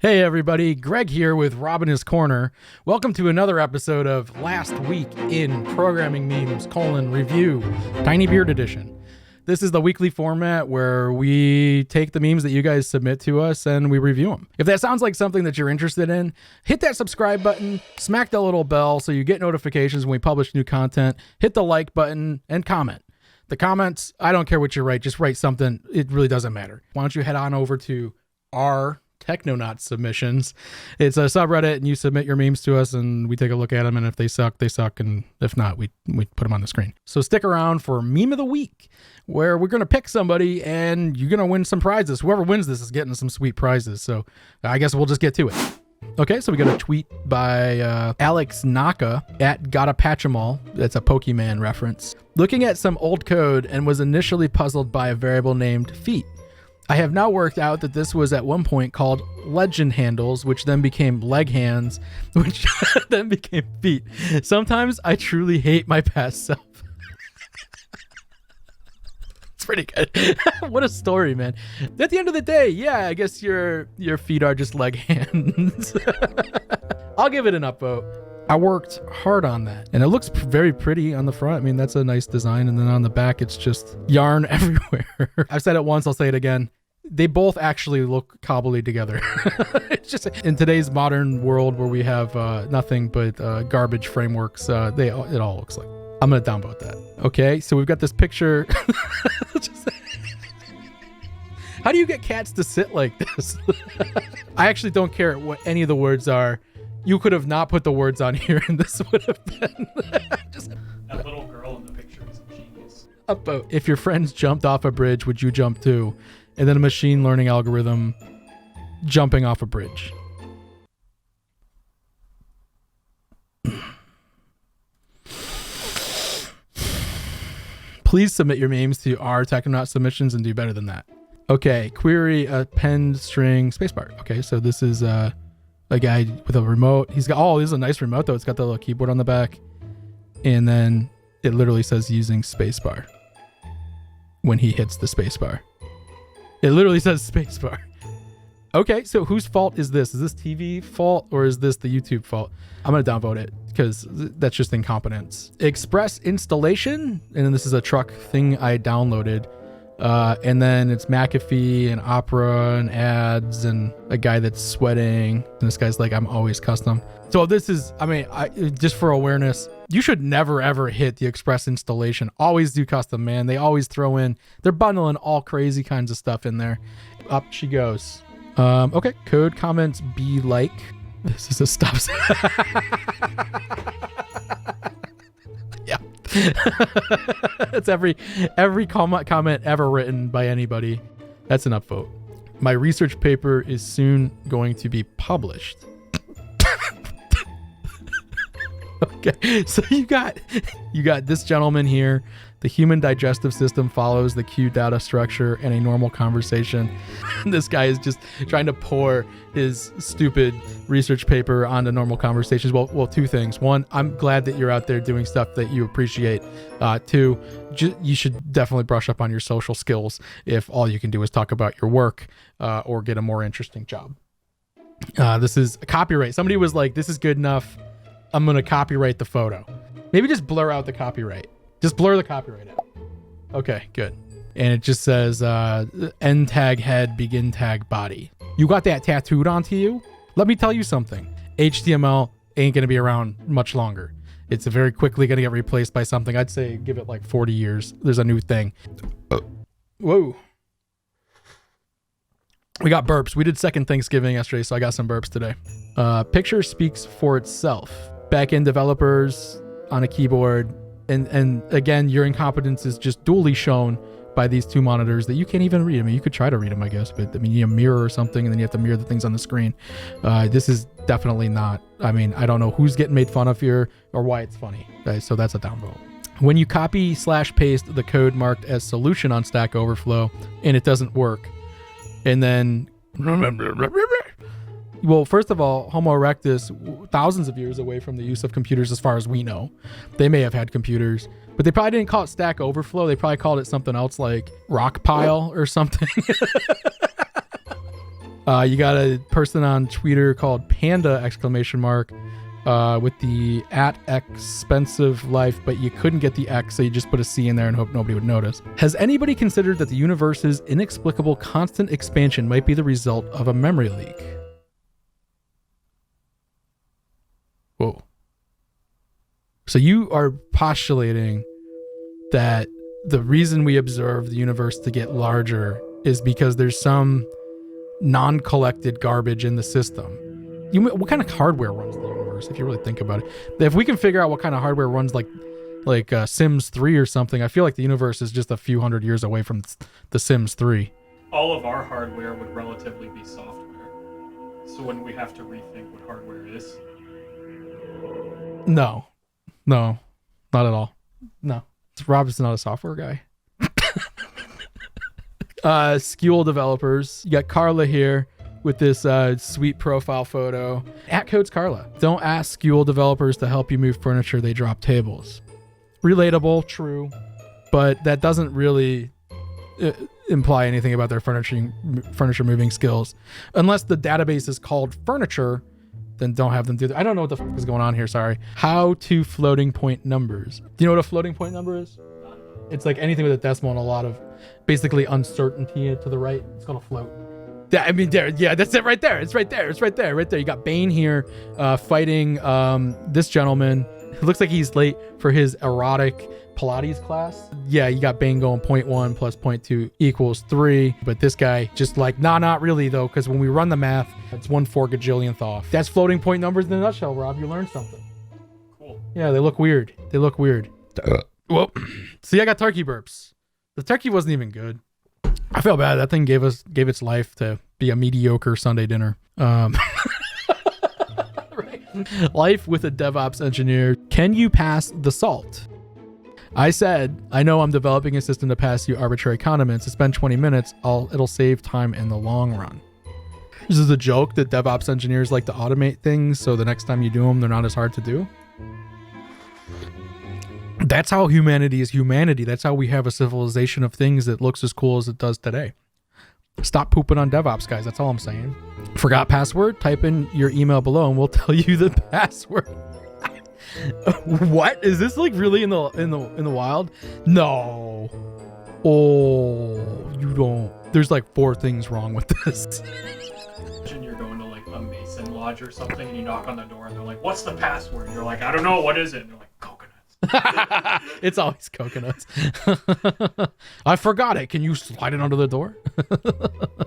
Hey everybody, Greg here with Rob in His Corner. Welcome to another episode of Last Week in Programming Memes, review, Tiny Beard Edition. This is the weekly format where we take the memes that you guys submit to us and we review them. If that sounds like something that you're interested in, hit that subscribe button, smack the little bell so you get notifications when we publish new content, hit the like button, and comment. The comments, I don't care what you write, just write something. It really doesn't matter. Why don't you head on over to our Technonaut submissions. It's a subreddit and you submit your memes to us and we take a look at them, and if they suck, they suck, and if not, we put them on the screen. So stick around for Meme of the Week, where we're going to pick somebody and you're going to win some prizes. Whoever wins this is getting some sweet prizes, so I guess we'll just get to it. Okay, so we got a tweet by Alex Naka at Gotapatchamal. That's a Pokemon reference. Looking at some old code and was initially puzzled by a variable named feet. I have now worked out that this was at one point called legend handles, which then became leg hands, which then became feet. Sometimes I truly hate my past self. It's pretty good. What a story, man. At the end of the day, yeah, I guess your feet are just leg hands. I'll give it an upvote. I worked hard on that, and it looks very pretty on the front. I mean, that's a nice design, and then on the back, it's just yarn everywhere. I've said it once, I'll say it again. They both actually look cobbly together. It's just in today's modern world where we have nothing but garbage frameworks, it all looks like. I'm gonna downvote that. Okay, so we've got this picture. How do you get cats to sit like this? I actually don't care what any of the words are. You could have not put the words on here and this would have been That little girl in the picture is a genius. Upvote. If your friends jumped off a bridge, would you jump too? And then a machine learning algorithm jumping off a bridge. Please submit your memes to our Technonaut submissions and do better than that. Okay, query append string spacebar. Okay, so this is a guy with a remote. He's got, this is a nice remote though. It's got the little keyboard on the back. And then it literally says using spacebar when he hits the spacebar. It literally says spacebar. Okay, so whose fault is this? Is this TV fault or is this the YouTube fault? I'm going to downvote it because that's just incompetence. Express installation. And then this is a truck thing I downloaded. And then it's McAfee and Opera and ads and a guy that's sweating. And this guy's like, I'm always custom. So this is, just for awareness, you should never ever hit the Express installation. Always do custom, man. They always throw in, they're bundling all crazy kinds of stuff in there. Up she goes. Okay, code comments be like. This is a stop sign. Yeah. That's every comment ever written by anybody. That's an upvote. My research paper is soon going to be published. Okay, so you got this gentleman here. The human digestive system follows the Q data structure in a normal conversation. And this guy is just trying to pour his stupid research paper onto normal conversations. Well, two things. One, I'm glad that you're out there doing stuff that you appreciate. Two, you should definitely brush up on your social skills if all you can do is talk about your work or get a more interesting job. This is a copyright. Somebody was like, this is good enough. I'm going to copyright the photo. Maybe just blur out the copyright. Just blur the copyright out. Okay, good. And it just says end tag head, begin tag body. You got that tattooed onto you? Let me tell you something. HTML ain't going to be around much longer. It's very quickly going to get replaced by something. I'd say give it like 40 years. There's a new thing. Whoa. We got burps. We did second Thanksgiving yesterday, so I got some burps today. Picture speaks for itself. Backend developers on a keyboard. And again, your incompetence is just duly shown by these two monitors that you can't even read. I mean, you could try to read them, I guess, but I mean, you need a mirror or something, and then you have to mirror the things on the screen. This is definitely not, I don't know who's getting made fun of here or why it's funny. So that's a downvote. When you copy/paste the code marked as solution on Stack Overflow and it doesn't work, and then well, first of all, Homo erectus, thousands of years away from the use of computers as far as we know. They may have had computers, but they probably didn't call it Stack Overflow. They probably called it something else like Rock Pile or something. You got a person on Twitter called Panda ! With the @expensive life, but you couldn't get the X, so you just put a C in there and hope nobody would notice. Has anybody considered that the universe's inexplicable constant expansion might be the result of a memory leak? Whoa. So you are postulating that the reason we observe the universe to get larger is because there's some non-collected garbage in the system. What kind of hardware runs the universe, if you really think about it? If we can figure out what kind of hardware runs like Sims 3 or something, I feel like the universe is just a few hundred years away from the Sims 3. All of our hardware would relatively be software. So wouldn't we have to rethink what hardware is? No, not at all. No. Rob's not a software guy. Skewel developers. You got Carla here with this sweet profile photo. @Codes Carla. Don't ask Skewel developers to help you move furniture, they drop tables. Relatable, true, but that doesn't really imply anything about their furniture moving skills. Unless the database is called furniture, then don't have them do that. I don't know what the f is going on here, sorry. How to floating point numbers. Do you know what a floating point number is? It's like anything with a decimal and a lot of basically uncertainty to the right. It's called a float. Yeah, I mean, that's it right there. It's right there. You got Bane here fighting this gentleman. It looks like he's late for his erotic Pilates class. Yeah, you got Bane going 0.1 plus 0.2 equals 3. But this guy just like, nah, not really though, because when we run the math, it's 1/4 gajillionth off. That's floating point numbers in a nutshell, Rob. You learned something. Cool. Yeah, they look weird. Well, see, I got turkey burps. The turkey wasn't even good. I feel bad. That thing gave its life to be a mediocre Sunday dinner. Right. Life with a DevOps engineer. Can you pass the salt? I said, I know I'm developing a system to pass you arbitrary condiments. To spend 20 minutes, it'll save time in the long run. This is a joke that DevOps engineers like to automate things, so the next time you do them, they're not as hard to do. That's how humanity is humanity. That's how we have a civilization of things that looks as cool as it does today. Stop pooping on DevOps, guys. That's all I'm saying. Forgot password? Type in your email below and we'll tell you the password. What? Is this like really in the wild? No. Oh, you don't. There's like 4 things wrong with this. Imagine you're going to like a Mason Lodge or something and you knock on the door and they're like, "What's the password?" You're like, "I don't know. What is it?" And they're like, "Coconuts." It's always coconuts. I forgot it. Can you slide it under the door?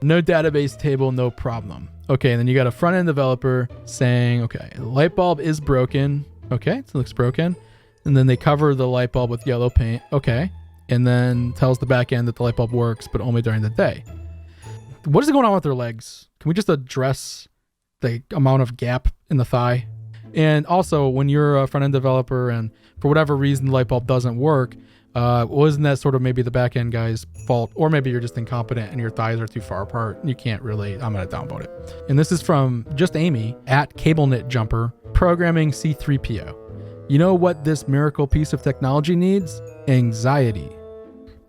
No database table, no problem. Okay, and then you got a front-end developer saying, okay, the light bulb is broken. Okay, it looks broken. And then they cover the light bulb with yellow paint. Okay. And then tells the back end that the light bulb works, but only during the day. What is going on with their legs? Can we just address the amount of gap in the thigh? And also, when you're a front-end developer and for whatever reason the light bulb doesn't work, wasn't that sort of maybe the back-end guy's fault? Or maybe you're just incompetent and your thighs are too far apart and you can't really, I'm going to downvote it. And this is from just Amy @CableKnitJumper, programming C3PO. You know what this miracle piece of technology needs? Anxiety.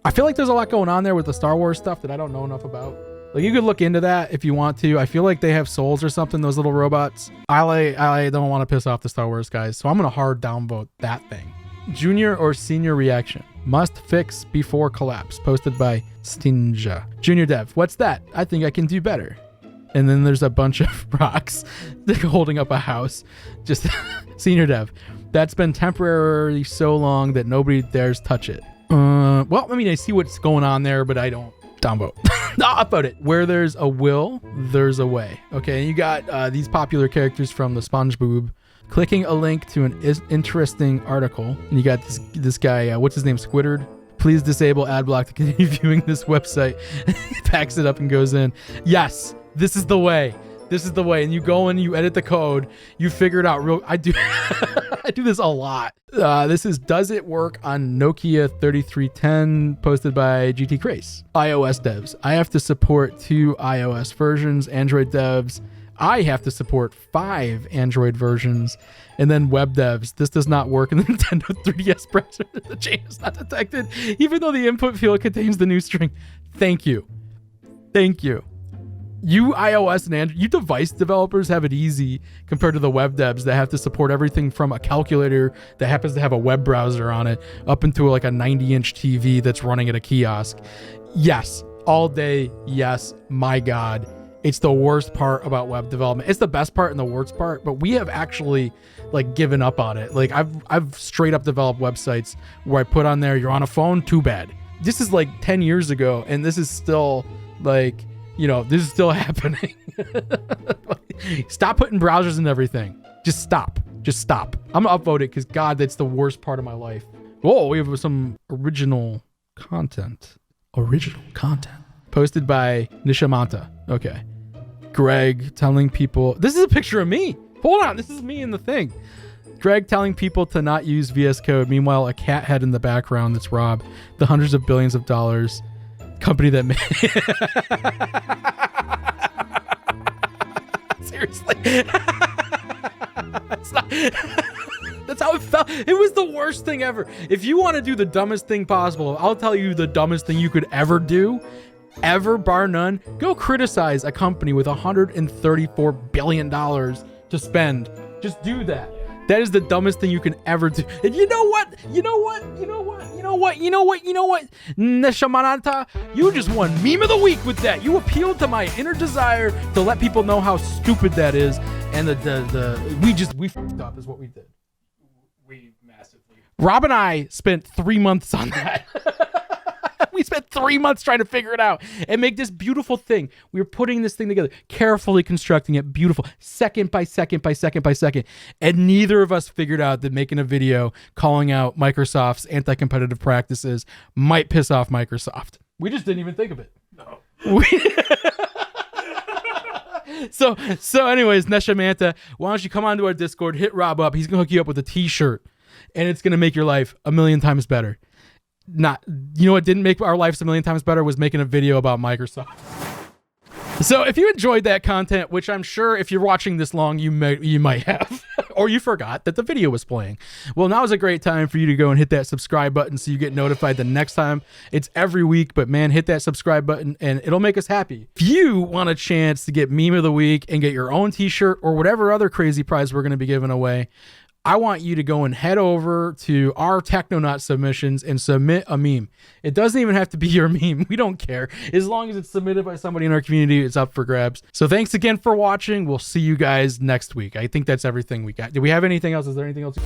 I feel like there's a lot going on there with the Star Wars stuff that I don't know enough about. Like, you could look into that if you want to. I feel like they have souls or something, those little robots. I don't want to piss off the Star Wars guys, so I'm going to hard downvote that thing. Junior or senior reaction. Must fix before collapse. Posted by Stinja. Junior dev. What's that? I think I can do better. And then there's a bunch of rocks holding up a house. Just senior dev. That's been temporarily so long that nobody dares touch it. Well, I mean, I see what's going on there, but I don't. Downvote. No, upvote it. Where there's a will, there's a way. Okay, and you got these popular characters from the SpongeBob clicking a link to an interesting article, and you got this guy, what's his name, Squidward? Please disable ad block to continue viewing this website. He packs it up and goes in. Yes, this is the way. This is the way. And you go in, you edit the code, you figure it out I do I do this a lot. This is Does It Work on Nokia 3310, posted by GT Craze. iOS devs. I have to support 2 iOS versions. Android devs. I have to support 5 Android versions. And then web devs. This does not work in the Nintendo 3DS browser. The change is not detected, even though the input field contains the new string. Thank you. Thank you. You iOS and Android, you device developers have it easy compared to the web devs that have to support everything from a calculator that happens to have a web browser on it up into like a 90-inch TV that's running at a kiosk. Yes, all day. Yes, my God. It's the worst part about web development. It's the best part and the worst part, but we have actually like given up on it. Like I've straight up developed websites where I put on there, you're on a phone, too bad. This is like 10 years ago, and this is still like, you know, this is still happening. Stop putting browsers in everything. Just stop. I'm gonna upvote it because God, that's the worst part of my life. Whoa, we have some original content. Posted by Nishamanta. Okay. Greg telling people, this is a picture of me. Hold on, this is me in the thing. Greg telling people to not use VS Code. Meanwhile, a cat head in the background that's Rob. The hundreds of billions of dollars company that made. Seriously. It's not. That's how it felt. It was the worst thing ever. If you want to do the dumbest thing possible, I'll tell you the dumbest thing you could ever do. Ever, bar none, go criticize a company with $134 billion to spend. Just do that. That is the dumbest thing you can ever do. And you know what? Neshamananta, you just won Meme of the Week with that. You appealed to my inner desire to let people know how stupid that is. And we fucked up is what we did. We massively. Rob and I spent 3 months on that. We spent 3 months trying to figure it out and make this beautiful thing. We were putting this thing together, carefully constructing it, beautiful, second by second. And neither of us figured out that making a video calling out Microsoft's anti-competitive practices might piss off Microsoft. We just didn't even think of it. No. So anyways, Neshamanta, why don't you come onto our Discord, hit Rob up. He's going to hook you up with a t-shirt, and it's going to make your life a million times better. You know what didn't make our lives a million times better was making a video about Microsoft. So if you enjoyed that content, which I'm sure if you're watching this long, you might have, or you forgot that the video was playing. Well, now is a great time for you to go and hit that subscribe button so you get notified the next time. It's every week, but man, hit that subscribe button and it'll make us happy. If you want a chance to get Meme of the Week and get your own t-shirt or whatever other crazy prize we're going to be giving away, I want you to go and head over to our Technonaut submissions and submit a meme. It doesn't even have to be your meme. We don't care. As long as it's submitted by somebody in our community, it's up for grabs. So thanks again for watching. We'll see you guys next week. I think that's everything we got. Do we have anything else? Is there anything else?